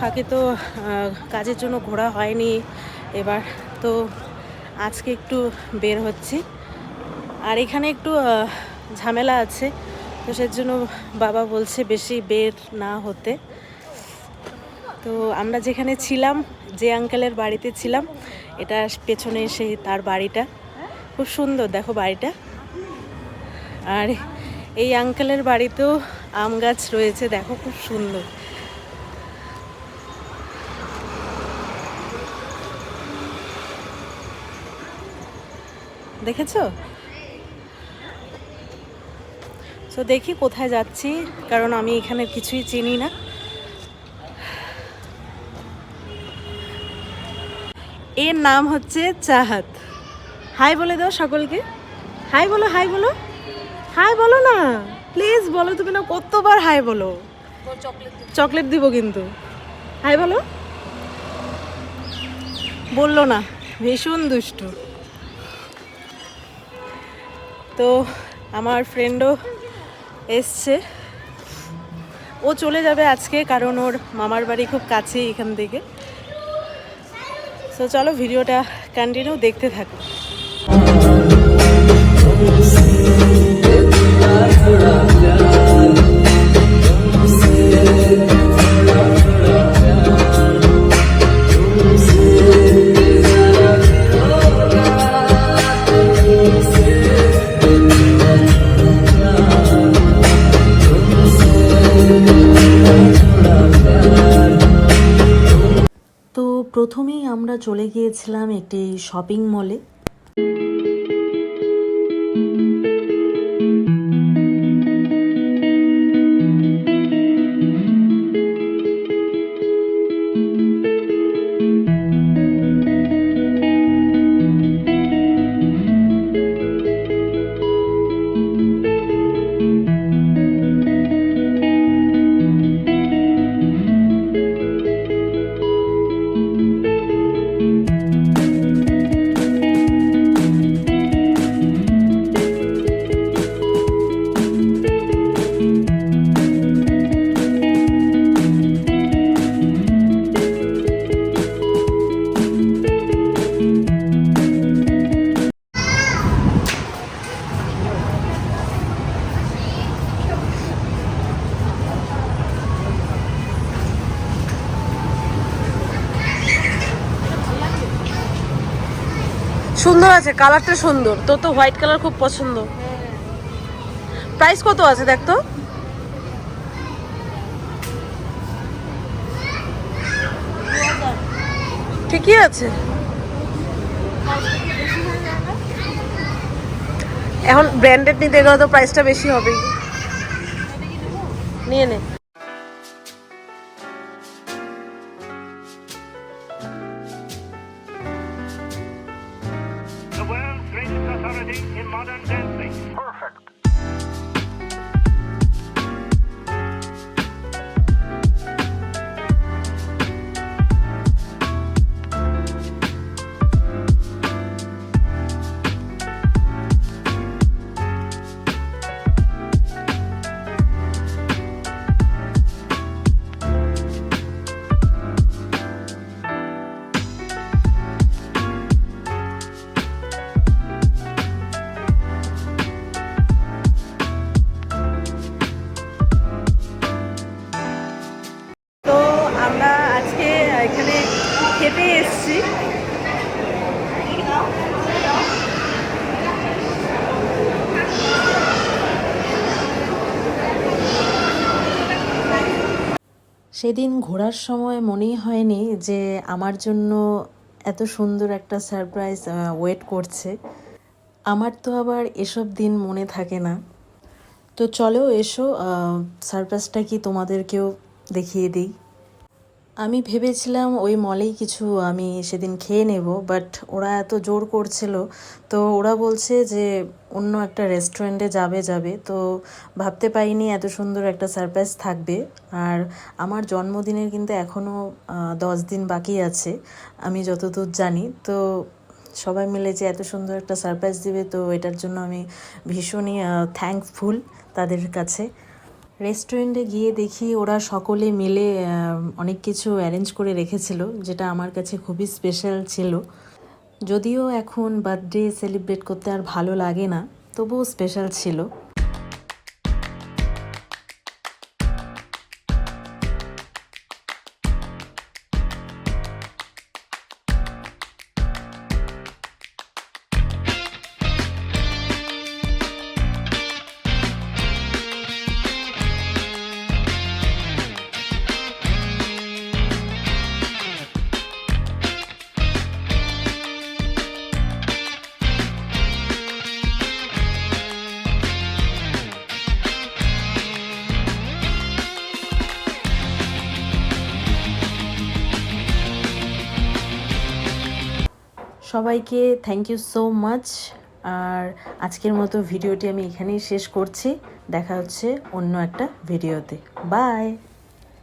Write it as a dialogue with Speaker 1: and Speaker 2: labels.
Speaker 1: ফাঁকে তো কাজের জন্য ঘোরা হয়নি, এবার তো আজকে একটু বের হচ্ছি। আর এখানে একটু ঝামেলা আছে, তো সেজন্য বাবা বলছে বেশি বের না হতে। তো আমরা যেখানে ছিলাম, যে আঙ্কেলের বাড়িতে ছিলাম, এটা পেছনে সেই তার বাড়িটা, খুব সুন্দর দেখো বাড়িটা। আর এই আঙ্কেলের বাড়িতেও আম গাছ রয়েছে, দেখো খুব সুন্দর। দেখেছো? তো দেখি কোথায় যাচ্ছি, কারণ আমি এখানে কিছুই চিনি না। এর নাম হচ্ছে চাহাত। হাই বলে দাও সকলকে, হাই বলো, হাই বলো, হাই বলো না প্লিজ, বলো তুমি না কতবার হাই বলো। চকলেট দিব কিন্তু, হাই বলো। বললো না, ভীষণ দুষ্টু। তো আমার ফ্রেন্ডও এসছে, ও চলে যাবে আজকে, কারণ ওর মামার বাড়ি খুব কাছেই এখান থেকে। তো চলো ভিডিওটা কন্টিনিউ দেখতে থাকো। তো প্রথমেই আমরা চলে গিয়েছিলাম একটি শপিং মলে। সুন্দর আছে, কালারটা সুন্দর। তোর তো হোয়াইট কালার খুব পছন্দ। প্রাইস কত আছে দেখ তো। ঠিকই আছে। এখন ব্র্যান্ডেড নিতে গেলে তো প্রাইসটা বেশি হবেই। নিয়ে নে।
Speaker 2: The world's greatest authority in modern dancing. Perfect.
Speaker 1: তো আমরা আজকে এখানে খেতে এসেছি। সেদিন ঘোরার সময় মনেই হয়নি যে আমার জন্য এত সুন্দর একটা সারপ্রাইজ ওয়েট করছে। আমার তো আবার এসব দিন মনে থাকে না। তো চলো এসো, সারপ্রাইজটা কি তোমাদেরকেও দেখিয়ে দিই। আমি ভেবেছিলাম ওই মলেই কিছু আমি সেদিন খেয়ে নেব, বাট ওরা এত জোর করছিল, তো ওরা বলছে যে অন্য একটা রেস্টুরেন্টে যাবে। তো ভাবতে পারিনি এত সুন্দর একটা সারপ্রাইজ থাকবে। আর আমার জন্মদিনের কিন্তু এখনও 10 দিন বাকি আছে আমি যতদূর জানি। তো সবাই মিলে যে এত সুন্দর একটা সারপ্রাইজ দিবে, তো এটার জন্য আমি ভীষণই থ্যাঙ্কফুল তাদের কাছে। রেস্টুরেন্টে গিয়ে দেখি ওরা সকলে মিলে অনেক কিছু অ্যারেঞ্জ করে রেখেছিল, যেটা আমার কাছে খুবই স্পেশাল ছিল। যদিও এখন বার্থডে সেলিব্রেট করতে আর ভালো লাগে না, তবুও স্পেশাল ছিল। সবাইকে থ্যাংক ইউ সো মাচ। আর আজকের মতো ভিডিওটি আমি এখানেই শেষ করছি। দেখা হচ্ছে অন্য একটা ভিডিওতে। বাই।